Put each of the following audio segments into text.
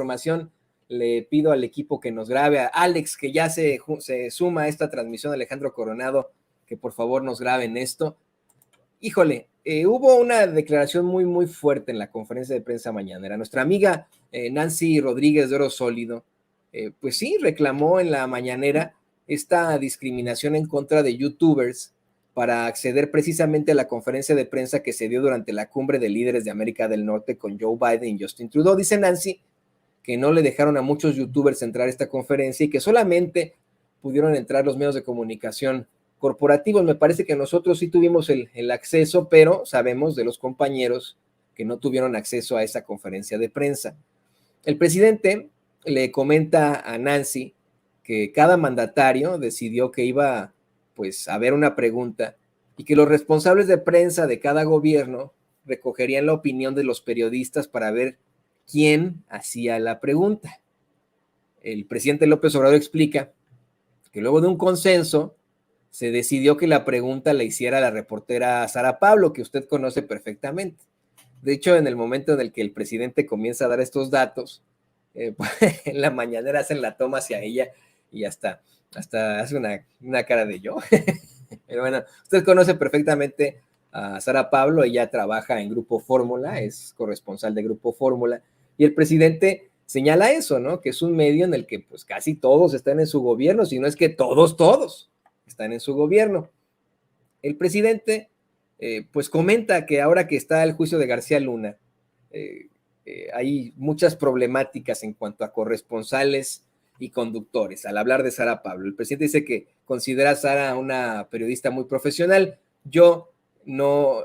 información, le pido al equipo que nos grabe, a Alex, que ya se suma a esta transmisión, Alejandro Coronado, que por favor nos graben esto. Híjole, hubo una declaración muy, muy fuerte en la conferencia de prensa mañanera. Nuestra amiga Nancy Rodríguez de Oro Sólido, pues sí, reclamó en la mañanera esta discriminación en contra de youtubers para acceder precisamente a la conferencia de prensa que se dio durante la cumbre de líderes de América del Norte con Joe Biden y Justin Trudeau. Dice Nancy que no le dejaron a muchos youtubers entrar a esta conferencia y que solamente pudieron entrar los medios de comunicación corporativos. Me parece que nosotros sí tuvimos el acceso, pero sabemos de los compañeros que no tuvieron acceso a esa conferencia de prensa. El presidente le comenta a Nancy que cada mandatario decidió que iba pues a haber una pregunta y que los responsables de prensa de cada gobierno recogerían la opinión de los periodistas para ver quién hacía la pregunta. El presidente López Obrador explica que luego de un consenso se decidió que la pregunta la hiciera la reportera Sara Pablo, que usted conoce perfectamente. De hecho, en el momento en el que el presidente comienza a dar estos datos, en la mañanera hacen la toma hacia ella y hasta hace una cara de yo. Pero bueno, usted conoce perfectamente a Sara Pablo, ella trabaja en Grupo Fórmula, es corresponsal de Grupo Fórmula, y el presidente señala eso, ¿no? Que es un medio en el que pues casi todos están en su gobierno, si no es que todos están en su gobierno. El presidente pues comenta que ahora que está el juicio de García Luna, hay muchas problemáticas en cuanto a corresponsales y conductores. Al hablar de Sara Pablo, el presidente dice que considera a Sara una periodista muy profesional. Yo no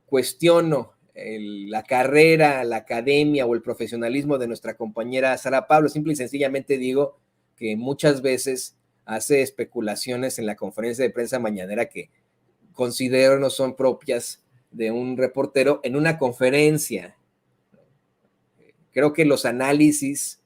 cuestiono la carrera, la academia o el profesionalismo de nuestra compañera Sara Pablo. Simple y sencillamente digo que muchas veces hace especulaciones en la conferencia de prensa mañanera que considero no son propias de un reportero en una conferencia. Creo que los análisis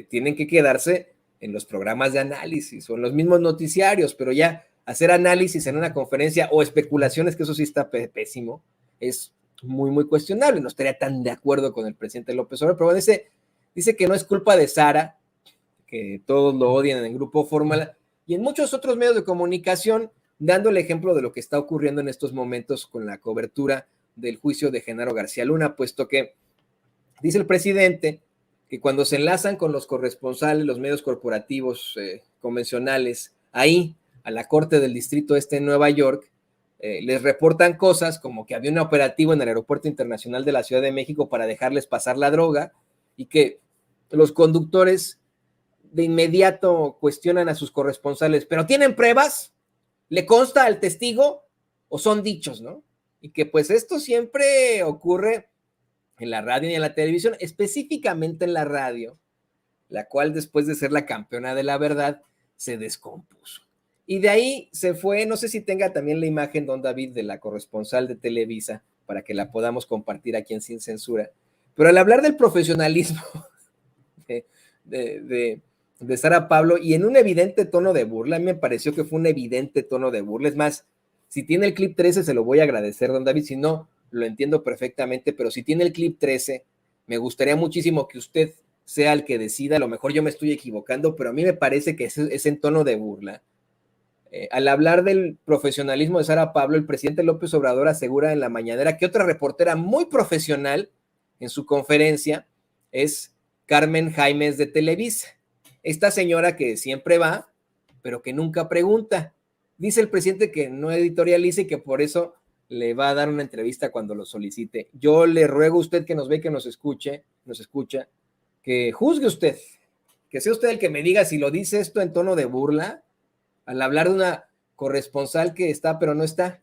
tienen que quedarse en los programas de análisis o en los mismos noticiarios, pero ya hacer análisis en una conferencia o especulaciones, que eso sí está pésimo, es muy, muy cuestionable. No estaría tan de acuerdo con el presidente López Obrador, pero bueno, dice que no es culpa de Sara, que todos lo odian en el Grupo Fórmula y en muchos otros medios de comunicación, dando el ejemplo de lo que está ocurriendo en estos momentos con la cobertura del juicio de Genaro García Luna, puesto que dice el presidente que cuando se enlazan con los corresponsales, los medios corporativos convencionales, ahí a la Corte del Distrito Este en Nueva York, les reportan cosas como que había un operativo en el Aeropuerto Internacional de la Ciudad de México para dejarles pasar la droga y que los conductores de inmediato cuestionan a sus corresponsales, ¿pero tienen pruebas? ¿Le consta al testigo? ¿O son dichos, no? Y que pues esto siempre ocurre en la radio y en la televisión, específicamente en la radio, la cual después de ser la campeona de la verdad, se descompuso. Y de ahí se fue, no sé si tenga también la imagen, don David, de la corresponsal de Televisa, para que la podamos compartir aquí en Sin Censura. Pero al hablar del profesionalismo de Sara Pablo, y en un evidente tono de burla, a mí me pareció que fue un evidente tono de burla. Es más, si tiene el clip 13, se lo voy a agradecer, don David, si no, lo entiendo perfectamente, pero si tiene el clip 13, me gustaría muchísimo que usted sea el que decida. A lo mejor yo me estoy equivocando, pero a mí me parece que es en tono de burla. Al hablar del profesionalismo de Sara Pablo, el presidente López Obrador asegura en la mañanera que otra reportera muy profesional en su conferencia es Carmen Jaimes de Televisa. Esta señora que siempre va, pero que nunca pregunta. Dice el presidente que no editorializa y que por eso le va a dar una entrevista cuando lo solicite. Yo le ruego a usted que nos ve, que nos escucha, que juzgue usted, que sea usted el que me diga si lo dice esto en tono de burla, al hablar de una corresponsal que está pero no está,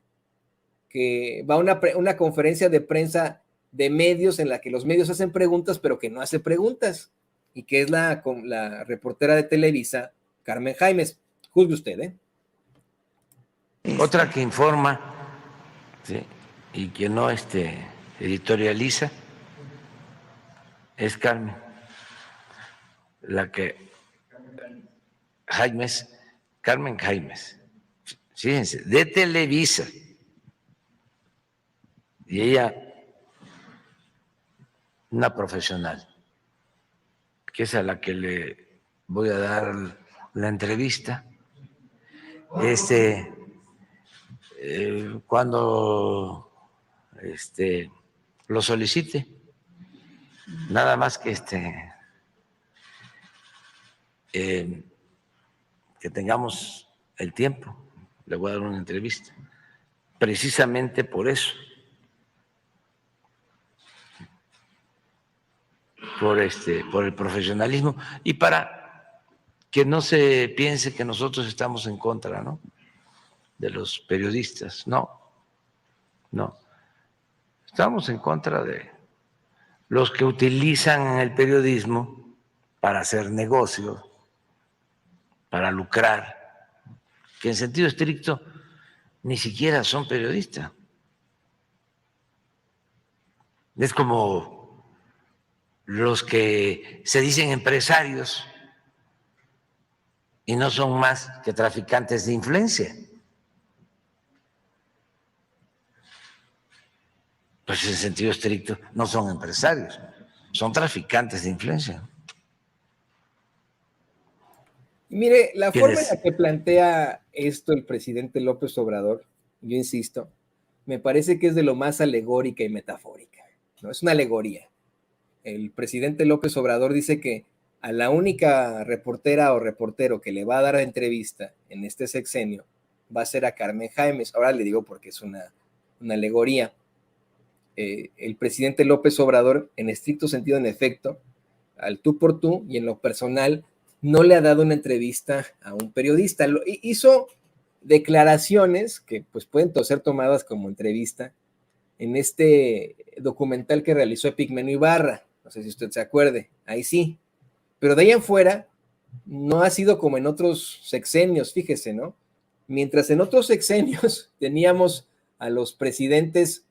que va a una conferencia de prensa de medios en la que los medios hacen preguntas pero que no hace preguntas, y que es la reportera de Televisa, Carmen Jaimes. Juzgue usted, ¿eh? Otra que informa, ¿sí?, y que no editorializa es Carmen, Carmen Jaimes, fíjense, de Televisa. Y ella, una profesional, que es a la que le voy a dar la entrevista, cuando lo solicite, nada más que que tengamos el tiempo, le voy a dar una entrevista, precisamente por eso, por el profesionalismo y para que no se piense que nosotros estamos en contra, ¿no?, de los periodistas. No, estamos en contra de los que utilizan el periodismo para hacer negocio, para lucrar, que en sentido estricto ni siquiera son periodistas. Es como los que se dicen empresarios y no son más que traficantes de influencia. Pues en sentido estricto no son empresarios, son traficantes de influencia. Mire, la forma en la que plantea esto el presidente López Obrador, yo insisto, me parece que es de lo más alegórica y metafórica, ¿no? Es una alegoría. El presidente López Obrador dice que a la única reportera o reportero que le va a dar entrevista en este sexenio va a ser a Carmen Jaimes. Ahora le digo porque es una alegoría. El presidente López Obrador, en estricto sentido, en efecto, al tú por tú y en lo personal, no le ha dado una entrevista a un periodista. Hizo declaraciones que pues pueden ser tomadas como entrevista en este documental que realizó Epigmenio Ibarra. No sé si usted se acuerde, ahí sí. Pero de ahí en fuera, no ha sido como en otros sexenios, fíjese, ¿no? Mientras en otros sexenios teníamos a los presidentes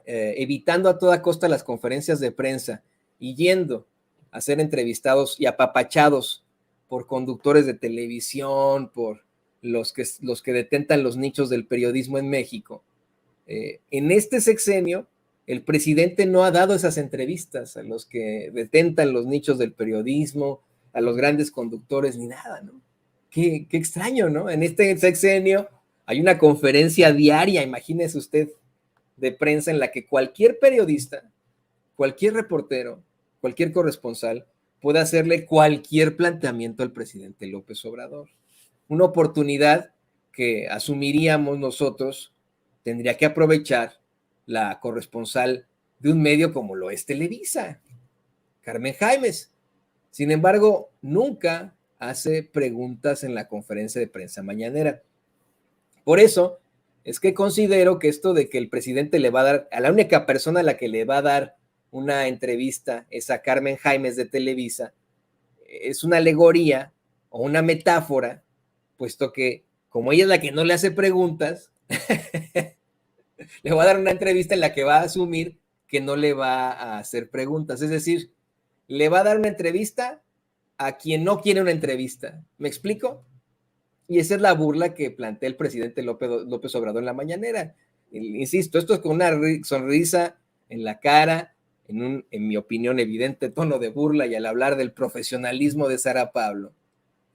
evitando a toda costa las conferencias de prensa y yendo a ser entrevistados y apapachados por conductores de televisión, por los que detentan los nichos del periodismo en México. En este sexenio, el presidente no ha dado esas entrevistas a los que detentan los nichos del periodismo, a los grandes conductores, ni nada, ¿no? Qué extraño, ¿no? En este sexenio hay una conferencia diaria, imagínese usted, de prensa en la que cualquier periodista, cualquier reportero, cualquier corresponsal puede hacerle cualquier planteamiento al presidente López Obrador. Una oportunidad que asumiríamos nosotros tendría que aprovechar la corresponsal de un medio como lo es Televisa, Carmen Jaimes. Sin embargo, nunca hace preguntas en la conferencia de prensa mañanera. Por eso es que considero que esto de que el presidente le va a dar, a la única persona a la que le va a dar una entrevista es a Carmen Jaimes de Televisa, es una alegoría o una metáfora, puesto que como ella es la que no le hace preguntas, le va a dar una entrevista en la que va a asumir que no le va a hacer preguntas. Es decir, le va a dar una entrevista a quien no quiere una entrevista. ¿Me explico? Y esa es la burla que plantea el presidente López Obrador en la mañanera. Insisto, esto es con una sonrisa en la cara, en mi opinión, evidente tono de burla, y al hablar del profesionalismo de Sara Pablo,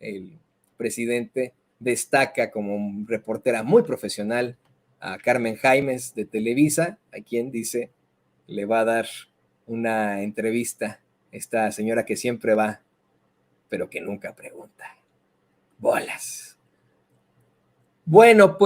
el presidente destaca como reportera muy profesional a Carmen Jaimes de Televisa, a quien dice le va a dar una entrevista esta señora que siempre va, pero que nunca pregunta. Bolas. Bueno, pues